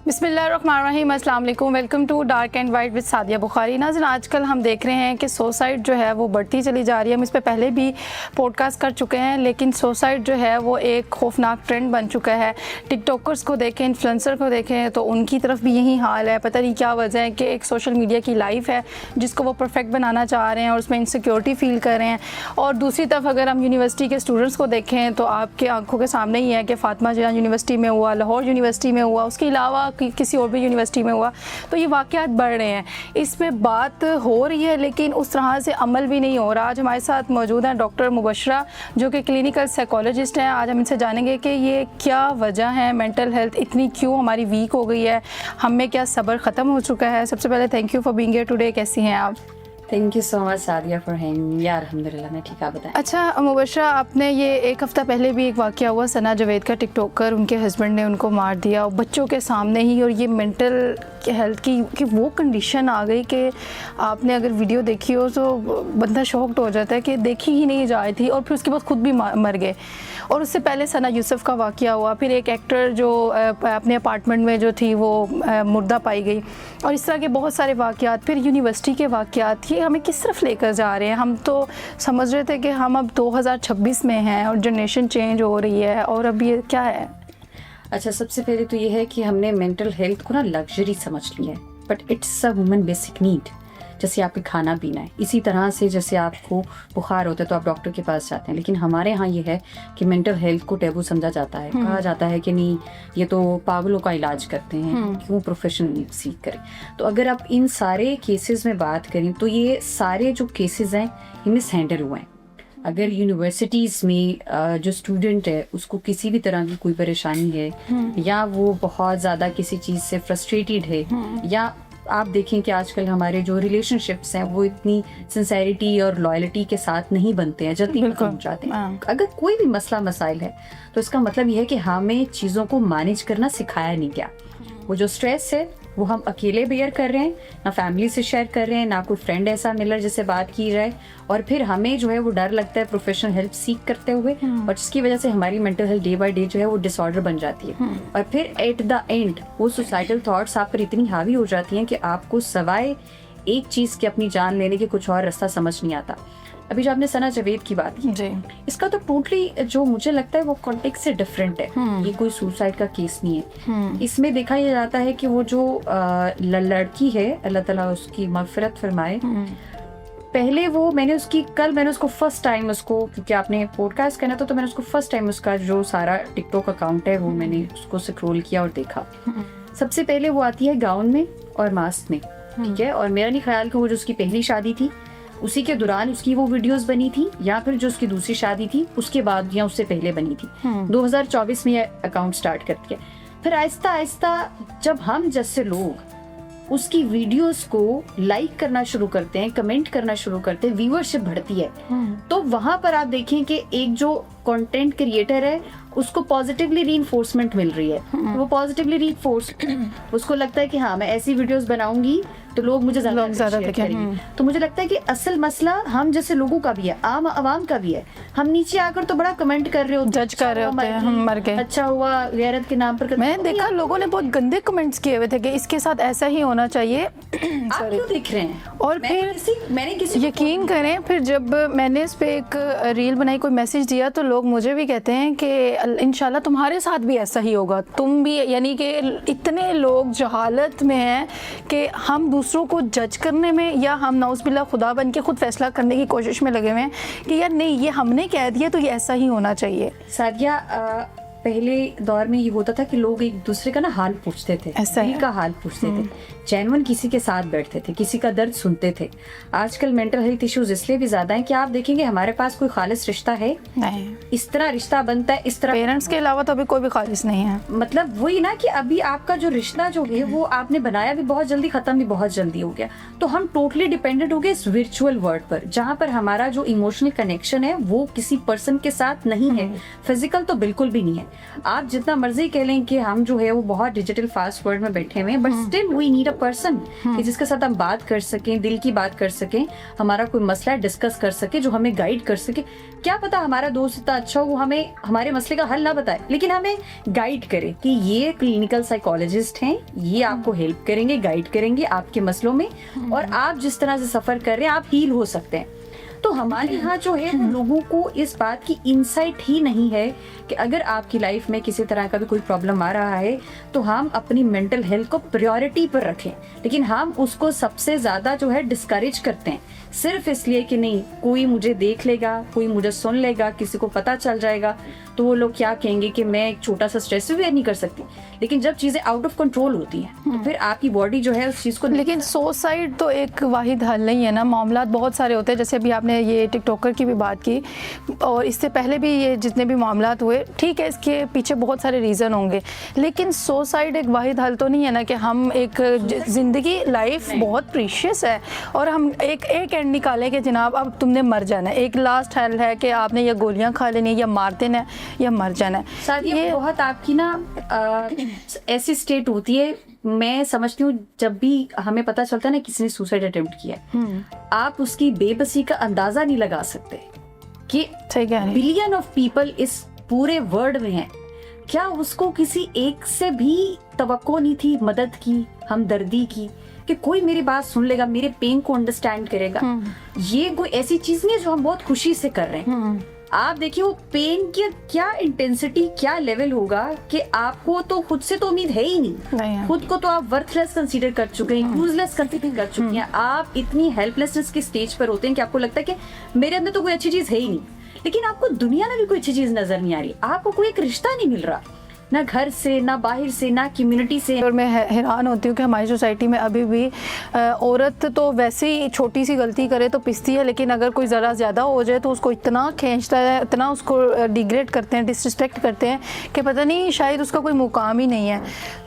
बिस्मिल्लाहिर्रहमानिर्रहीम, अस्सलाम वालेकुम। Welcome to Dark and White with Sadia Bukhari. नाज़रीन, आजकल हम देख रहे हैं कि सुसाइड जो है वो बढ़ती चली जा रही है। हम इस पे पहले भी पॉडकास्ट कर चुके हैं, लेकिन सुसाइड जो है वो एक खौफनाक ट्रेंड बन चुका है। टिकटॉकर्स को देखें, इन्फ्लुएंसर को देखें तो उनकी तरफ भी यही हाल है। पता नहीं क्या वजह है कि एक सोशल मीडिया की लाइफ है जिसको वो परफेक्ट बनाना चाह रहे हैं और उसमें इनसिक्योरिटी फील कर रहे हैं। और दूसरी तरफ अगर हम यूनिवर्सिटी के स्टूडेंट्स को देखें तो आपके आंखों के सामने ही है कि फातिमा जिन्ना यूनिवर्सिटी में हुआ, लाहौर यूनिवर्सिटी में हुआ, उसके अलावा किसी और भी यूनिवर्सिटी में हुआ। तो ये वाक़यात बढ़ रहे हैं, इस पे बात हो रही है लेकिन उस तरह से अमल भी नहीं हो रहा। आज हमारे साथ मौजूद हैं डॉक्टर मुबशरा जो कि क्लिनिकल साइकोलॉजिस्ट हैं। आज हम इनसे जानेंगे कि ये क्या वजह है, मेंटल हेल्थ इतनी क्यों हमारी वीक हो गई है, हम में क्या सब्र ख़त्म हो चुका है। सबसे पहले thank you for being here today. कैसी हैं आप? Thank you so much Sadia for having me. अल्हम्दुलिल्लाह मैं ठीक। आप बताएं। अच्छा मुबशरा, आपने ये एक हफ़्ता पहले भी एक वाक़या हुआ, सना जावेद का, टिकटॉकर, उनके हस्बैंड ने उनको मार दिया बच्चों के सामने ही। और ये मेंटल हेल्थ की वो कंडीशन आ गई कि आपने अगर वीडियो देखी हो तो बंदा शॉक्ड हो जाता है कि देखी ही नहीं जा रही थी। और फिर उसके बाद खुद भी मर गए। और उससे पहले सना यूसुफ का वाक़या हुआ, फिर एक एक्टर जो अपने अपार्टमेंट में जो थी वो मुर्दा पाई गई। और इस तरह के बहुत सारे वाक़यात, फिर यूनिवर्सिटी के वाक़यात, ये हमें किस तरफ लेकर जा रहे हैं। हम तो समझ रहे थे कि हम अब 2026 में हैं और जनरेशन चेंज हो रही है, और अब ये क्या है? अच्छा, सबसे पहले तो ये है कि हमने मेंटल हेल्थ को ना लग्जरी समझ लिया है, but it's a human basic need. जैसे आपके खाना पीना है, इसी तरह से जैसे आपको बुखार होता है तो आप डॉक्टर के पास जाते हैं, लेकिन हमारे यहाँ ये है कि मेंटल हेल्थ को टैबू समझा जाता है। कहा जाता है कि नहीं, ये तो पागलों का इलाज करते हैं, क्यों प्रोफेशनल सीख करें। तो अगर आप इन सारे केसेस में बात करें तो ये सारे जो केसेस हैं ये मिस हैंडल हुए हैं। अगर यूनिवर्सिटीज़ में जो स्टूडेंट है उसको किसी भी तरह की कोई परेशानी है, या वो बहुत ज़्यादा किसी चीज़ से फ्रस्ट्रेटेड है, या आप देखें कि आजकल हमारे जो रिलेशनशिप्स हैं वो इतनी सिंसेरिटी और लॉयल्टी के साथ नहीं बनते हैं, जल्दी खत्म जाते हैं। अगर कोई भी मसला मसाइल है तो इसका मतलब ये है कि हमें चीज़ों को मैनेज करना सिखाया नहीं गया। वो जो स्ट्रेस है वो हम अकेले बेयर कर रहे हैं, ना फैमिली से शेयर कर रहे हैं, ना कोई फ्रेंड ऐसा मिला जिससे बात की जाए। और फिर हमें जो है वो डर लगता है प्रोफेशनल हेल्प सीख करते हुए, और जिसकी वजह से हमारी mental health day by day जो है वो डिसऑर्डर बन जाती है। और फिर एट द एंड वो सुसाइडल थॉट्स आप पर इतनी हावी हो जाती हैं कि आपको सवाए एक चीज़ की अपनी जान लेने के कुछ और रास्ता समझ नहीं आता। अभी जो आपने सना जावेद की बात की जी, इसका तो टोटली जो मुझे लगता है वो कॉन्टेक्स्ट से डिफरेंट है। ये कोई सुसाइड का केस नहीं है। इसमें देखा यह जाता है कि वो जो लड़की है, अल्लाह ताला उसकी मगफिरत फरमाए, पहले वो मैंने उसको फर्स्ट टाइम उसको, क्योंकि आपने पॉडकास्ट करना तो मैंने उसको फर्स्ट टाइम उसका जो सारा टिकटॉक अकाउंट है वो मैंने उसको स्क्रॉल किया और देखा। सबसे पहले वो आती है गाउन में और मास्क में, ठीक है। और मेरा नहीं ख्याल कि वो जो उसकी पहली शादी थी उसी के दौरान उसकी वो वीडियोस बनी थी, या फिर जो उसकी दूसरी शादी थी उसके बाद या उससे पहले बनी थी। 2024 में ये अकाउंट स्टार्ट कर दिया। फिर आहिस्ता आहिस्ता जब हम जैसे लोग उसकी वीडियोस को लाइक करना शुरू करते हैं, कमेंट करना शुरू करते हैं, व्यूअरशिप बढ़ती है। तो वहां पर आप देखें कि एक जो कंटेंट क्रिएटर है उसको पॉजिटिवली रीइंफोर्समेंट मिल रही है। वो पॉजिटिवली रीइंफोर्स, उसको लगता है कि हाँ मैं ऐसी वीडियोस बनाऊंगी तो लोग मुझे ज्यादा देखेंगे। तो मुझे लगता है कि असल मसला हम जैसे लोगों का भी है, आम आवाम का भी है। हम नीचे आकर तो बड़ा कमेंट कर रहे होते, जज कर रहे होते हैं, हम मर गए, अच्छा हुआ, गैरत के नाम पर। मैं देखा लोगों ने बहुत गंदे कमेंट्स किए हुए थे कि इसके साथ ऐसा ही होना चाहिए। आप क्यों देख रहे हैं? और फिर मैंने किसी यकीन करें, फिर जब मैंने इस पे एक रील बनाई, कोई मैसेज दिया, तो लोग मुझे भी कहते हैं कि इंशाल्लाह तुम्हारे साथ भी ऐसा ही होगा, तुम भी। यानी कि इतने लोग जहालत में हैं कि हम दूसरों को जज करने में, या हम नाउज़ुबिल्लाह खुदा बन के खुद फैसला करने की कोशिश में लगे हुए हैं कि यार नहीं, ये हमने कह दिया तो ये ऐसा ही होना चाहिए। सादिया, पहले दौर में ये होता था कि लोग एक दूसरे का ना हाल पूछते थे, दिल का हाल पूछते थे, जेन्युइन किसी के साथ बैठते थे, किसी का दर्द सुनते थे। आजकल मेंटल हेल्थ इश्यूज इसलिए भी ज्यादा हैं कि आप देखेंगे हमारे पास कोई खालिस रिश्ता है नहीं, इस तरह रिश्ता बनता है, इस तरह पेरेंट्स के अलावा तो अभी कोई भी खालिस नहीं है। मतलब वही ना कि अभी आपका जो रिश्ता जो है वो आपने बनाया भी बहुत जल्दी, खत्म भी बहुत जल्दी हो गया। तो हम टोटली डिपेंडेंट हो गए इस वर्चुअल वर्ल्ड पर, जहाँ पर हमारा जो इमोशनल कनेक्शन है वो किसी पर्सन के साथ नहीं है, फिजिकल तो बिल्कुल भी नहीं है। आप जितना मर्जी कह लें कि हम जो है वो बहुत डिजिटल फास्ट वर्ल्ड में बैठे हुए हैं, but still we need a person कि जिसके साथ हम बात कर सकें, दिल की बात कर सकें, हमारा कोई मसला डिस्कस कर सके, जो हमें गाइड कर सके। क्या पता हमारा दोस्त इतना अच्छा हो, वो हमें हमारे मसले का हल ना बताए, लेकिन हमें गाइड करे कि ये क्लिनिकल साइकोलॉजिस्ट हैं, ये आपको हेल्प करेंगे, गाइड करेंगे आपके मसलों में, और आप जिस तरह से सफर कर रहे हैं आप हील हो सकते हैं। तो हमारे यहाँ जो है वो लोगों को इस बात की इंसाइट ही नहीं है कि अगर आपकी लाइफ में किसी तरह का भी कोई प्रॉब्लम आ रहा है तो हम अपनी मेंटल हेल्थ को प्रायोरिटी पर रखें, लेकिन हम उसको सबसे ज्यादा जो है डिस्करेज करते हैं, सिर्फ इसलिए कि नहीं कोई मुझे देख लेगा, कोई मुझे सुन लेगा, किसी को पता चल जाएगा तो वो लोग क्या कहेंगे कि मैं एक छोटा सा स्ट्रेस भी नहीं कर सकती। लेकिन जब चीजें आउट ऑफ कंट्रोल होती हैं तो फिर आपकी बॉडी जो है उस चीज को, लेकिन सुसाइड तो एक वाहिद हल नहीं है ना, मामला बहुत सारे होते हैं। जैसे अभी आपने ये टिकटॉकर की भी बात की, और इससे पहले भी ये जितने भी मामला हुए, ठीक है इसके पीछे बहुत सारे रीज़न होंगे, लेकिन सुसाइड एक वाहिद हल तो नहीं है ना कि हम एक ज़िंदगी लाइफ बहुत प्रीशियस है और हम एक एंड निकालें कि जनाब अब तुमने मर जाना है, एक लास्ट हल है कि आपने या गोलियां खा लेनी है या मार देना है या मर जाना है। ये बहुत आपकी ना ऐसी स्टेट होती है, मैं समझती हूँ जब भी हमें पता चलता है ना किसी ने सुसाइड अटेम्प्ट किया है, आप उसकी बेबसी का अंदाजा नहीं लगा सकते कि बिलियन ऑफ पीपल इस पूरे वर्ल्ड में हैं, क्या उसको किसी एक से भी तवक्को नहीं थी मदद की, हमदर्दी की, कि कोई मेरी बात सुन लेगा, मेरे पेन को अंडरस्टैंड करेगा। ये कोई ऐसी चीज नहीं है जो हम बहुत खुशी से कर रहे हैं। आप देखिए वो पेन की क्या इंटेंसिटी, क्या लेवल होगा कि आपको तो खुद से तो उम्मीद है ही नहीं, खुद को तो आप वर्थलेस कंसीडर कर चुके हैं, यूजलेस कंसीडर कर चुके हैं, आप इतनी हेल्पलेसनेस के स्टेज पर होते हैं कि आपको लगता है कि मेरे अंदर तो कोई अच्छी चीज है ही नहीं, लेकिन आपको दुनिया में भी कोई अच्छी चीज नजर नहीं आ रही, आपको कोई एक रिश्ता नहीं मिल रहा, ना घर से, ना बाहर से, ना कम्युनिटी से। और मैं हैरान होती हूँ कि हमारी सोसाइटी में अभी भी औरत तो वैसे ही छोटी सी गलती करे तो पिसती है, लेकिन अगर कोई ज़रा ज़्यादा हो जाए तो उसको इतना खींचता है, इतना उसको डिग्रेड करते हैं, डिसरिस्पेक्ट करते हैं कि पता नहीं शायद उसका कोई मुकाम ही नहीं है।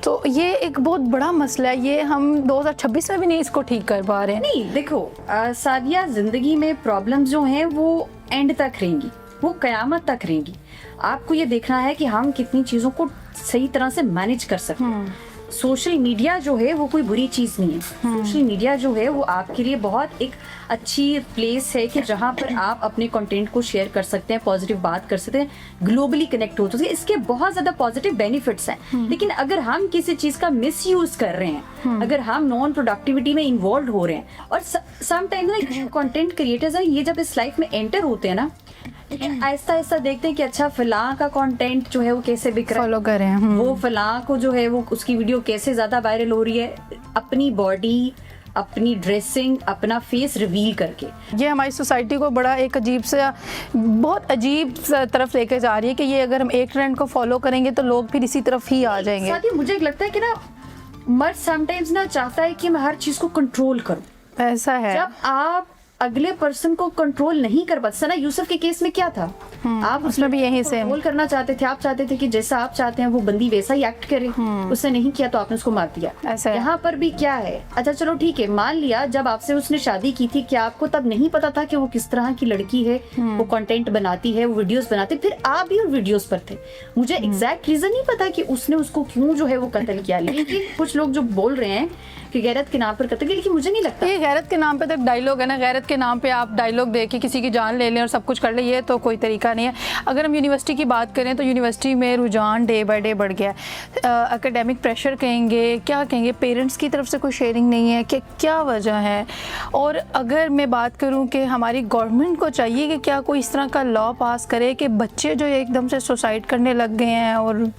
तो ये एक बहुत बड़ा मसला है, ये हम 2026 में भी नहीं इसको ठीक कर पा रहे हैं। नहीं देखो सादिया, जिंदगी में प्रॉब्लम जो हैं वो एंड तक रहेंगी, वो कयामत तक रहेंगी। आपको ये देखना है कि हम कितनी चीजों को सही तरह से मैनेज कर सकते हैं। सोशल मीडिया जो है वो कोई बुरी चीज नहीं है, सोशल मीडिया जो है वो आपके लिए बहुत एक अच्छी प्लेस है कि जहाँ पर आप अपने कंटेंट को शेयर कर सकते हैं, पॉजिटिव बात कर सकते हैं, ग्लोबली कनेक्ट हो सकते हैं, इसके बहुत ज्यादा पॉजिटिव बेनिफिट्स हैं। लेकिन अगर हम किसी चीज का मिसयूज कर रहे हैं, अगर हम नॉन प्रोडक्टिविटी में इन्वॉल्व हो रहे हैं, और समटाइम्स ना कंटेंट क्रिएटर्स हैं ये जब इस लाइफ में एंटर होते हैं ना, आहिस्ता आहिस्ता देखते हैं कि अच्छा फलां का कंटेंट जो है वो कैसे बिक रहा है, फॉलो कर रहे हैं, वो फलां को जो है वो उसकी वीडियो कैसे ज्यादा वायरल हो रही है, अपनी बॉडी, अपनी ड्रेसिंग, अपना फेस रिवील करके। ये हमारी सोसाइटी को बड़ा एक अजीब सा, बहुत अजीब तरफ लेके जा रही है कि ये अगर हम एक ट्रेंड को फॉलो करेंगे तो लोग फिर इसी तरफ ही आ जाएंगे। साथ ही मुझे लगता है कि ना मर्द समटाइम्स ना चाहता है कि मैं हर चीज को कंट्रोल करूं। ऐसा है, जब आप अगले पर्सन को कंट्रोल नहीं कर पाते, सना यूसुफ के केस में क्या था, आप उसमें भी यही से कंट्रोल करना चाहते थे, आप चाहते थे कि जैसा आप चाहते हैं वो बंदी वैसा ही एक्ट करे, उसने नहीं किया तो आपने उसको मार दिया। ऐसा यहाँ पर भी क्या है, अच्छा चलो ठीक है, मान लिया जब आपसे उसने शादी की थी, क्या आपको तब नहीं पता था कि वो किस तरह की लड़की है, वो कंटेंट बनाती है, वो वीडियोस बनाती, फिर आप भी उन वीडियोस पर थे। मुझे एग्जैक्ट रीजन नहीं पता कि उसने उसको क्यों जो है वो कत्ल किया, लेकिन कुछ लोग जो बोल रहे हैं कि गैरत के नाम पर कत्ल, लेकिन मुझे नहीं लगता ये गैरत के नाम पे तो डायलॉग है ना, गैरत के नाम पे आप डायलॉग दे के किसी की जान ले लें और सब कुछ कर लें, ये तो कोई तरीका नहीं है। अगर हम यूनिवर्सिटी की बात करें तो यूनिवर्सिटी में रुझान डे बाय डे बढ़ गया है। एकेडमिक प्रेशर कहेंगे, क्या कहेंगे, पेरेंट्स की तरफ से कोई शेयरिंग नहीं है कि क्या वजह है। और अगर मैं बात करूं कि हमारी गवर्नमेंट को चाहिए कि क्या कोई इस तरह का लॉ पास करे कि बच्चे जो एकदम से सुसाइड करने लग गए हैं, और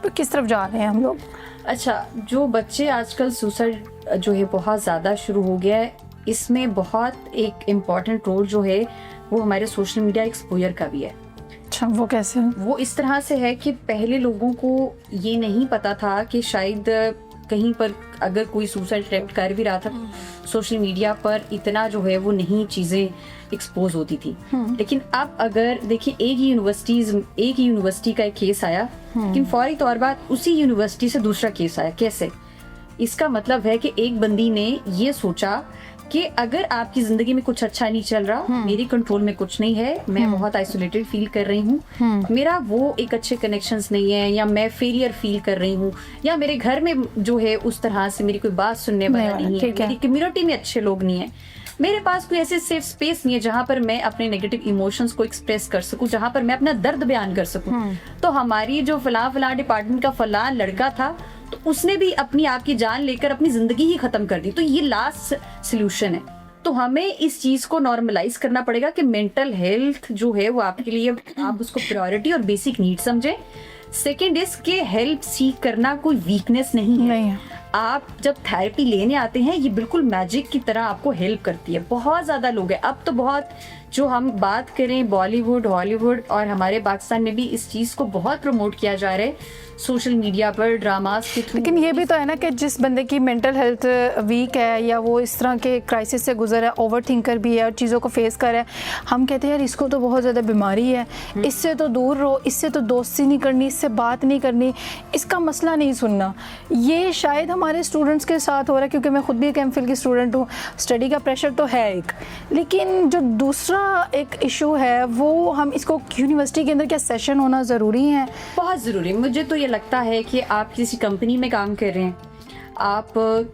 किस तरफ जा रहे हैं हम लोग। अच्छा, जो बच्चे आजकल सुसाइड जो है बहुत ज़्यादा शुरू हो गया है, इसमें बहुत एक इम्पॉर्टेंट रोल जो है वो हमारे सोशल मीडिया एक्सपोजर का भी है। अच्छा, वो कैसे? वो इस तरह से है कि पहले लोगों को ये नहीं पता था कि शायद कहीं पर अगर कोई सुसाइड अटेम्प्ट कर भी रहा था, सोशल मीडिया पर इतना जो है वो नहीं चीज़ें एक्सपोज होती थी। लेकिन अब अगर देखिए एक ही यूनिवर्सिटी का एक केस आया, लेकिन फौरी तौर बाद उसी यूनिवर्सिटी से दूसरा केस आया। कैसे? इसका मतलब है कि एक बंदी ने ये सोचा कि अगर आपकी जिंदगी में कुछ अच्छा नहीं चल रहा, मेरी कंट्रोल में कुछ नहीं है, मैं बहुत आइसोलेटेड फील कर रही हूँ, मेरा वो एक अच्छे कनेक्शंस नहीं है, या मैं फेलियर फील कर रही हूँ, या मेरे घर में जो है उस तरह से मेरी कोई बात सुनने वाला नहीं है, मेरी कम्युनिटी में अच्छे लोग नहीं है, मेरे पास कोई ऐसे सेफ स्पेस नहीं है जहां पर मैं अपने नेगेटिव इमोशंस को एक्सप्रेस कर सकूं, जहां पर मैं अपना दर्द बयान कर सकूं। तो हमारी जो फलां डिपार्टमेंट का फलां लड़का था, तो उसने भी अपनी आपकी जान लेकर अपनी जिंदगी ही खत्म कर दी। तो ये लास्ट सोल्यूशन है। तो हमें इस चीज को नॉर्मलाइज करना पड़ेगा कि मेंटल हेल्थ जो है वो आपके लिए, आप उसको प्रायोरिटी और बेसिक नीड समझे। सेकेंड इज के हेल्प सीख करना कोई वीकनेस नहीं है। आप जब थेरेपी लेने आते हैं, ये बिल्कुल मैजिक की तरह आपको हेल्प करती है। बहुत ज्यादा लोग हैं, अब तो बहुत, जो हम बात करें बॉलीवुड, हॉलीवुड और हमारे पाकिस्तान में भी इस चीज को बहुत प्रमोट किया जा रहा है सोशल मीडिया पर, ड्रामास के थ्रू। लेकिन ये भी तो है ना कि जिस बंदे की मेंटल हेल्थ वीक है, या वो इस तरह के क्राइसिस से गुजर है, ओवर थिंकर भी है और चीज़ों को फेस कर रहा है, हम कहते हैं यार इसको तो बहुत ज़्यादा बीमारी है, इससे तो दूर रहो, इससे तो दोस्ती नहीं करनी, इससे बात नहीं करनी, इसका मसला नहीं सुनना। ये शायद हमारे स्टूडेंट्स के साथ हो रहा है, क्योंकि मैं खुद भी एक एमफिल की स्टूडेंट हूँ। स्टडी का प्रेशर तो है एक, लेकिन जो दूसरा एक इशू है वो, हम इसको यूनिवर्सिटी के अंदर क्या सेशन होना ज़रूरी है? बहुत ज़रूरी। मुझे तो ये लगता है कि आप किसी कंपनी में काम कर रहे हैं, आप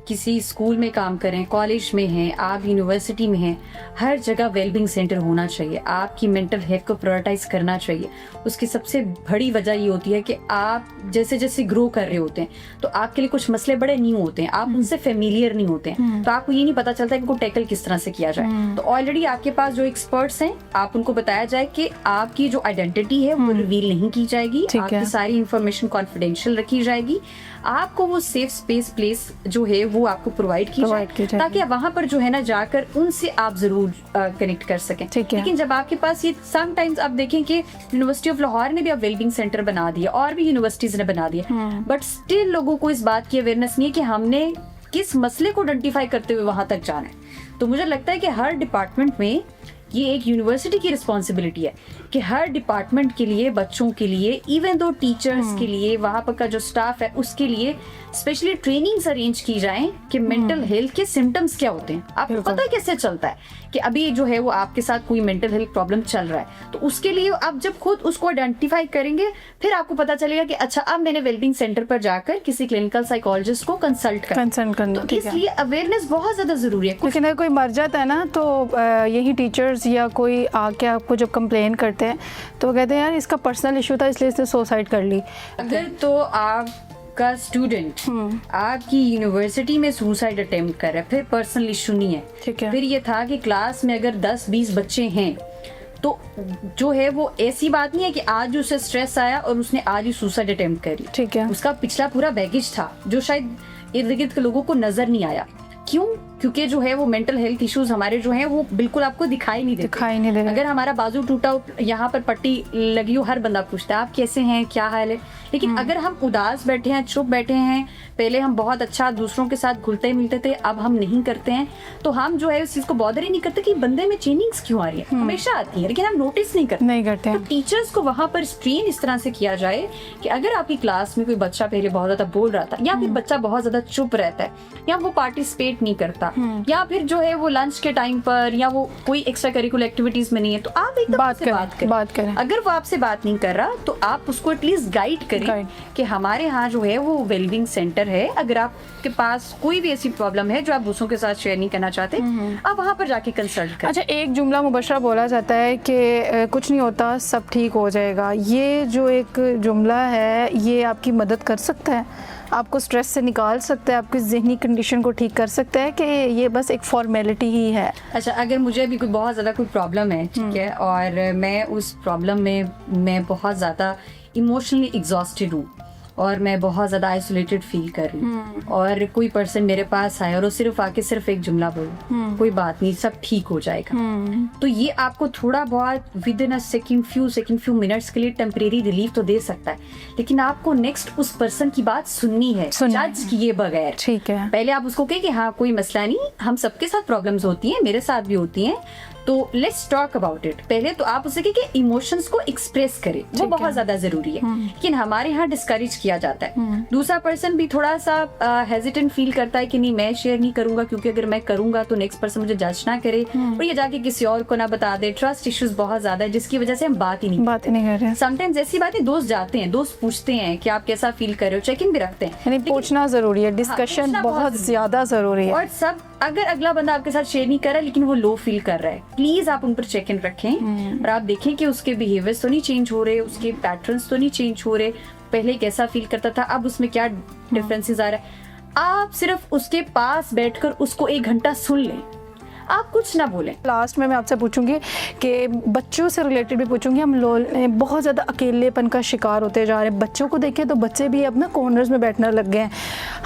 किसी स्कूल में काम करें, कॉलेज में हैं, आप यूनिवर्सिटी में हैं, हर जगह वेलबिंग सेंटर होना चाहिए। आपकी मेंटल हेल्थ को प्रायोरिटाइज करना चाहिए। उसकी सबसे बड़ी वजह ये होती है कि आप जैसे जैसे ग्रो कर रहे होते हैं, तो आपके लिए कुछ मसले बड़े न्यू होते हैं, आप उनसे फेमिलियर नहीं होते हैं, तो आपको ये नहीं पता चलता कि उनको टैकल किस तरह से किया जाए। तो ऑलरेडी आपके पास जो एक्सपर्ट्स हैं, आप उनको बताया जाए कि आपकी जो आइडेंटिटी है वो रिवील नहीं की जाएगी, आपकी सारी इंफॉर्मेशन कॉन्फिडेंशियल रखी जाएगी, आपको वो सेफ स्पेस प्लेस जो है वो आपको प्रोवाइड की जाए, ताकि वहां पर जो है ना जाकर उनसे आप जरूर कनेक्ट कर सकें। लेकिन जब आपके पास ये, समटाइम्स आप देखें कि यूनिवर्सिटी ऑफ लाहौर ने भी अब वेलबिंग सेंटर बना दिया और भी यूनिवर्सिटीज ने बना दिया, बट स्टिल लोगों को इस बात की अवेयरनेस नहीं है कि हमने किस मसले को आइडेंटिफाई करते हुए वहां तक जाना है। तो मुझे लगता है कि हर डिपार्टमेंट में ये एक यूनिवर्सिटी की रिस्पॉन्सिबिलिटी है कि हर डिपार्टमेंट के लिए, बच्चों के लिए, इवन दो टीचर्स के लिए, वहाँ पर का जो स्टाफ है उसके लिए स्पेशली ट्रेनिंग्स अरेंज की जाएं कि मेंटल हेल्थ के सिम्टम्स क्या होते हैं। आपको पता कैसे चलता है कि अभी जो है वो आपके साथ कोई मेंटल हेल्थ प्रॉब्लम चल रहा है, तो उसके लिए आप जब खुद उसको आइडेंटिफाई करेंगे, फिर आपको पता चलेगा कि अच्छा अब मैंने वेलबिंग सेंटर पर जाकर किसी क्लिनिकल साइकोलॉजिस्ट को कंसल्ट करना। तो इसलिए अवेयरनेस बहुत ज्यादा जरूरी है। लेकिन अगर कोई मर जाता है ना, तो यही टीचर्स या कोई आके आपको जब कंप्लेन करते हैं तो वो कहते हैं यार इसका पर्सनल इशू था इसलिए इसने सुसाइड कर ली। अगर तो आपका स्टूडेंट आपकी यूनिवर्सिटी में सुसाइड अटेम्प्ट कर रहा है, फिर पर्सनल इशू नहीं है। ठीक है। फिर ये था कि क्लास में अगर 10-20 बच्चे हैं, तो जो है वो ऐसी बात नहीं है कि आज उसे स्ट्रेस आया और उसने आज ही सुसाइड अटेम्प्ट करी। ठीक है। उसका पिछला पूरा बैगेज था जो शायद इर्द गिर्द के लोगों को नजर नहीं आया। क्यों? क्योंकि जो है वो मेंटल हेल्थ इश्यूज हमारे जो हैं वो बिल्कुल आपको दिखाई नहीं देते। अगर हमारा बाजू टूटा, यहाँ पर पट्टी लगी हो, हर बंदा पूछता है आप कैसे हैं, क्या हाल है। लेकिन अगर हम उदास बैठे हैं, चुप बैठे हैं, पहले हम बहुत अच्छा दूसरों के साथ घुलते मिलते थे, अब हम नहीं करते हैं, तो हम जो है उस चीज को बॉदर ही नहीं करते कि बंदे में चेंजिंग्स क्यों आ रही है। हमेशा आती है लेकिन हम नोटिस नहीं करते। तो टीचर्स को वहां पर ट्रेन इस तरह से किया जाए कि अगर आपकी क्लास में कोई बच्चा पहले बहुत ज्यादा बोल रहा था, या फिर बच्चा बहुत ज्यादा चुप रहता है, या वो पार्टिसिपेट नहीं करता, या फिर जो है वो लंच के टाइम पर या वो कोई एक्स्ट्रा करिकुलर एक्टिविटीज में नहीं है, तो आप एकदम बात करें। अगर वो आपसे बात नहीं कर रहा तो आप उसको एटलीस्ट गाइड करें कि हमारे यहाँ जो है वो वेलबिंग सेंटर है, अगर आपके पास कोई भी ऐसी प्रॉब्लम है जो आप दूसरों के साथ शेयर नहीं करना चाहते, आप वहाँ पर जाके कंसल्ट करें। अच्छा, एक जुमला मुबशरा बोला जाता है कि कुछ नहीं होता, सब ठीक हो जाएगा। ये जो एक जुमला है ये आपकी मदद कर सकता है, आपको स्ट्रेस से निकाल सकता है, आपकी ज़हनी कंडीशन को ठीक कर सकता है, कि ये बस एक फॉर्मेलिटी ही है? अच्छा, अगर मुझे भी कोई बहुत ज़्यादा कोई प्रॉब्लम है, ठीक है, और मैं उस प्रॉब्लम में मैं बहुत ज़्यादा इमोशनली एग्जॉस्टेड हूँ और मैं बहुत ज़्यादा आइसोलेटेड फील कर रही हूँ, और कोई पर्सन मेरे पास आए और वो सिर्फ आके सिर्फ एक जुमला बोले, कोई बात नहीं, सब ठीक हो जाएगा, तो ये आपको थोड़ा बहुत with in a few minutes के लिए टेम्परेरी रिलीफ तो दे सकता है, लेकिन आपको नेक्स्ट उस पर्सन की बात सुननी है, जज किए बगैर। ठीक है। पहले आप उसको कहें कि हाँ कोई मसला नहीं, हम सबके साथ प्रॉब्लम्स होती हैं, मेरे साथ भी होती हैं, तो लेट्स टॉक अबाउट इट। पहले तो आप उसे कि इमोशंस को एक्सप्रेस करें, वो बहुत ज्यादा जरूरी है, लेकिन हमारे यहाँ डिस्करेज किया जाता है। दूसरा पर्सन भी थोड़ा सा हेजिटेंट फील करता है कि नहीं मैं शेयर नहीं करूंगा, क्योंकि अगर मैं करूंगा तो नेक्स्ट पर्सन मुझे जज ना करे और ये जाके किसी और को ना बता दे। ट्रस्ट इश्यूज बहुत ज्यादा है, जिसकी वजह से हम बात ही नहीं कर रहे हैं। समटाइम्स ऐसी बातें दोस्त जाते हैं, दोस्त पूछते हैं कि आप कैसा फील कर रहे हो, चेक इन भी रखते हैं, यानी पूछना जरूरी है, डिस्कशन पूछना बहुत ज्यादा जरूरी है। और सब अगर अगला बंदा आपके साथ शेयर नहीं कर रहा है लेकिन वो लो फील कर रहा है, प्लीज आप उन पर चेक इन रखें और आप देखें कि उसके बिहेवियर्स तो नहीं चेंज हो रहे, उसके पैटर्न्स तो नहीं चेंज हो रहे, पहले कैसा फील करता था अब उसमें क्या डिफरेंसेस आ रहा है। आप सिर्फ उसके पास बैठकर उसको 1 घंटा सुन लें, आप कुछ ना बोलें। लास्ट में मैं आपसे पूछूंगी कि बच्चों से रिलेटेड भी पूछूंगी, हम लोग बहुत ज़्यादा अकेलेपन का शिकार होते जा रहे हैं। बच्चों को देखें तो बच्चे भी अब ना कॉर्नर्स में बैठने लग गए हैं,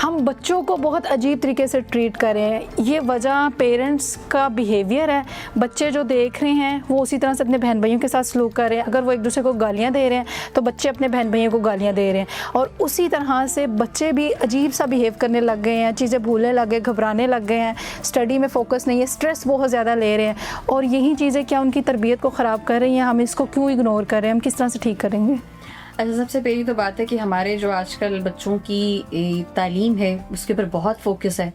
हम बच्चों को बहुत अजीब तरीके से ट्रीट कर रहे हैं। ये वजह पेरेंट्स का बिहेवियर है, बच्चे जो देख रहे हैं वो उसी तरह से अपने बहन भाइयों के साथ सलूक कर रहे हैं। अगर वो एक दूसरे को गालियाँ दे रहे हैं तो बच्चे अपने बहन भाइयों को गालियाँ दे रहे हैं, और उसी तरह से बच्चे भी अजीब सा बिहेव करने लग गए हैं, चीज़ें भूलने लग गए, घबराने लग गए हैं, स्टडी में फोकस नहीं है, स्ट्रेस बहुत ज़्यादा ले रहे हैं। और यही चीज़ें क्या उनकी तरबियत को ख़राब कर रही हैं? हम इसको क्यों इग्नोर कर रहे हैं? हम किस तरह से ठीक करेंगे? अच्छा, सबसे पहली तो बात है कि हमारे जो आजकल बच्चों की तालीम है उसके ऊपर बहुत फोकस है,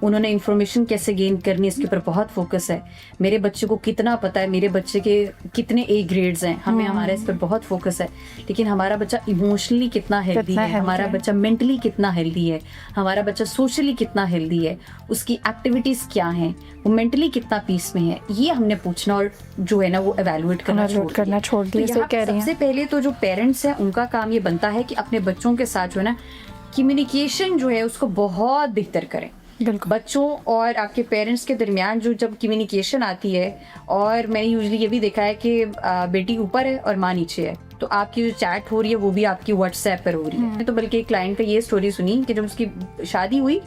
उन्होंने इन्फॉर्मेशन कैसे गेन करनी है इसके ऊपर बहुत फोकस है। मेरे बच्चे को कितना पता है, मेरे बच्चे के कितने ए ग्रेड्स हैं, हमें हमारा इस पर बहुत फोकस है। लेकिन हमारा बच्चा इमोशनली कितना हेल्दी है, हमारा बच्चा मेंटली कितना हेल्दी है, हमारा बच्चा सोशली कितना हेल्दी है, उसकी एक्टिविटीज क्या हैं, वो मेंटली कितना पीस में है, ये हमने पूछना और जो है ना वो एवेलुएट करना छोड़ दिया। सबसे पहले तो जो पेरेंट्स हैं उनका काम ये बनता है कि अपने बच्चों के साथ जो है ना कम्युनिकेशन जो है उसको बहुत बेहतर करें। बच्चों और आपके पेरेंट्स के दरमियान जो जब कम्युनिकेशन आती है, और मैंने यूजुअली ये भी देखा है कि बेटी ऊपर है और माँ नीचे है, तो आपकी जो चैट हो रही है वो भी आपकी व्हाट्सएप पर हो रही है। तो बल्कि एक क्लाइंट पे ये स्टोरी सुनी कि जब उसकी शादी हुई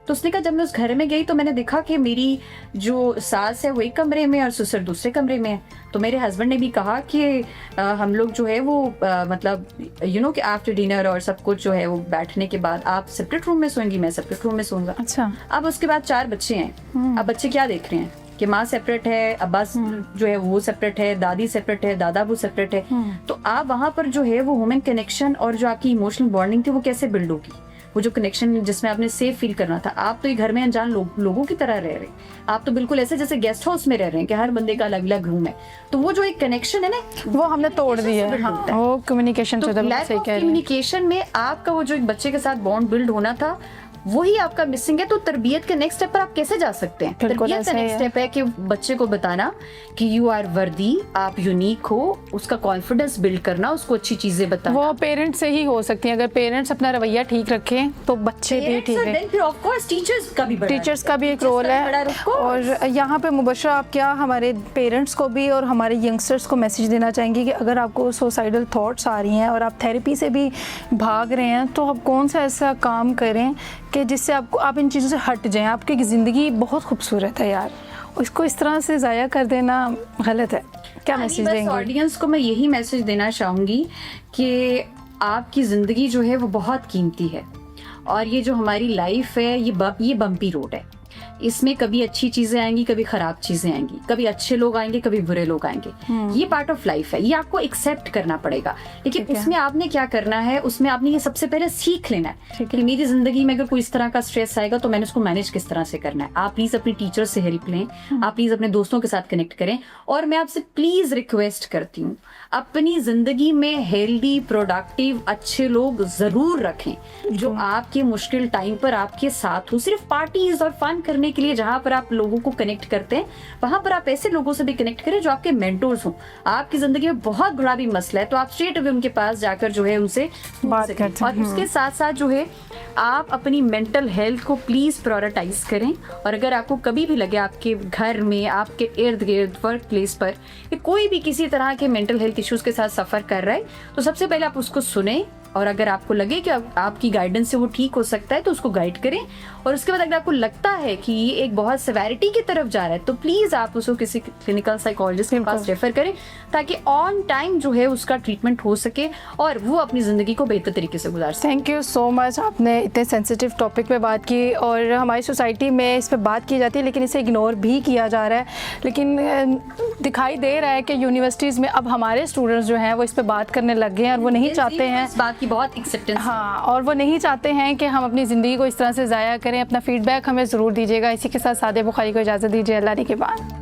तो उसने कहा जब मैं उस घर में गई तो मैंने देखा कि मेरी जो सास है वो एक कमरे में और ससुर दूसरे कमरे में है। तो मेरे हस्बैंड ने भी कहा कि हम लोग जो है वो मतलब कि आफ्टर डिनर और सब कुछ जो है वो बैठने के बाद आप सेपरेट रूम में सोएंगी, मैं सेपरेट रूम में सोऊंगा। अच्छा। अब उसके बाद 4 बच्चे हैं, अब बच्चे क्या देख रहे हैं कि माँ सेपरेट है, अब्बास जो है वो सेपरेट है, दादी सेपरेट है, दादा वो सेपरेट है। तो आप वहाँ पर जो है वो ह्यूमन कनेक्शन और जो आपकी इमोशनल बॉन्डिंग थी वो कैसे बिल्ड होगी, वो जो कनेक्शन जिसमें आपने सेफ फील करना था। आप तो ये घर में अनजान लोगों की तरह रह रहे, आप तो बिल्कुल ऐसे जैसे गेस्ट हाउस में रह रहे हैं कि हर बंदे का अलग अलग रूम है। तो वो जो एक कनेक्शन है ना वो हमने तोड़ दिया है। वो कम्युनिकेशन कम्युनिकेशन में आपका वो जो एक बच्चे के साथ बॉन्ड बिल्ड होना था वही आपका मिसिंग है। तो तरबियत के नेक्स्ट स्टेप पर आप कैसे जा सकते हैं? तरबियत का नेक्स्ट स्टेप है कि बच्चे को बताना कि यू आर वर्दी, आप यूनिक हो, उसका कॉन्फिडेंस बिल्ड करना, उसको अच्छी चीजें बताना। वो पेरेंट्स से ही हो सकती है, अगर पेरेंट्स अपना रवैया ठीक रखें तो बच्चे भी ठीक है। फिर ऑफ कोर्स टीचर्स का भी एक रोल है। और यहाँ पे मुबशरा आप क्या हमारे पेरेंट्स को भी और हमारे यंगस्टर्स को मैसेज देना चाहेंगे कि अगर आपको सुसाइडल थॉट्स आ रही हैं और आप थेरेपी से भी भाग रहे हैं तो आप कौन सा ऐसा काम करें कि जिससे आप इन चीज़ों से हट जाएं? आपकी ज़िंदगी बहुत खूबसूरत है यार, इसको इस तरह से ज़ाया कर देना गलत है। क्या मैसेज देंगे ऑडियंस को? मैं यही मैसेज देना चाहूँगी कि आपकी ज़िंदगी जो है वो बहुत कीमती है, और ये जो हमारी लाइफ है ये बम्पी रोड है। इसमें कभी अच्छी चीजें आएंगी, कभी खराब चीजें आएंगी, कभी अच्छे लोग आएंगे, कभी बुरे लोग आएंगे। ये पार्ट ऑफ लाइफ है, ये आपको एक्सेप्ट करना पड़ेगा। लेकिन उसमें आपने क्या करना है, उसमें आपने ये सबसे पहले सीख लेना है कि मेरी जिंदगी में अगर कोई इस तरह का स्ट्रेस आएगा तो मैंने उसको मैनेज किस तरह से करना है। आप प्लीज अपनी टीचर से हेल्प लें, आप प्लीज अपने दोस्तों के साथ कनेक्ट करें, और मैं आपसे प्लीज रिक्वेस्ट करती हूँ अपनी जिंदगी में हेल्दी, प्रोडक्टिव, अच्छे लोग जरूर रखें जो आपके मुश्किल टाइम पर आपके साथ हो। सिर्फ पार्टीज और फन करने के लिए जहां पर आप लोगों को कनेक्ट करते हैं वहां पर आप ऐसे लोगों से भी कनेक्ट करें जो आपके मेंटोर्स हों। आपकी जिंदगी में बहुत बड़ा भी मसला है तो आप स्ट्रेट अवे उनके पास जाकर जो है उनसे बात करें। और उसके साथ साथ जो है आप अपनी मेंटल हेल्थ को प्लीज प्रायोरिटाइज करें। और अगर आपको कभी भी लगे आपके घर में, आपके इर्द गिर्द, वर्क प्लेस पर कोई भी किसी तरह के मेंटल हेल्थ इश्यूज के साथ सफर कर रहा है तो सबसे पहले आप उसको सुने और अगर आपको लगे कि आपकी गाइडेंस से वो ठीक हो सकता है तो उसको गाइड करें। और उसके बाद अगर आपको लगता है कि ये एक बहुत सेवेरिटी की तरफ जा रहा है तो प्लीज़ आप उसको किसी क्लिनिकल साइकोलॉजिस्ट के पास रेफर करें, ताकि ऑन टाइम जो है उसका ट्रीटमेंट हो सके और वो अपनी ज़िंदगी को बेहतर तरीके से गुजार सके। थैंक यू सो मच, आपने इतने सेंसिटिव टॉपिक पे बात की और हमारी सोसाइटी में इस पे बात की जाती है लेकिन इसे इग्नोर भी किया जा रहा है। लेकिन दिखाई दे रहा है कि यूनिवर्सिटीज़ में अब हमारे स्टूडेंट्स जो हैं वो इस पे बात करने लग गए हैं और वो नहीं चाहते हैं, इस बात की बहुत एक्सेप्टेंस, हाँ, और वो नहीं चाहते हैं कि हम अपनी ज़िंदगी को इस तरह से ज़ाया करें। अपना फीडबैक हमें ज़रूर दीजिएगा। इसी के साथ सादिया बुखारी को इजाज़त दीजिए। अल्लाह के बाद।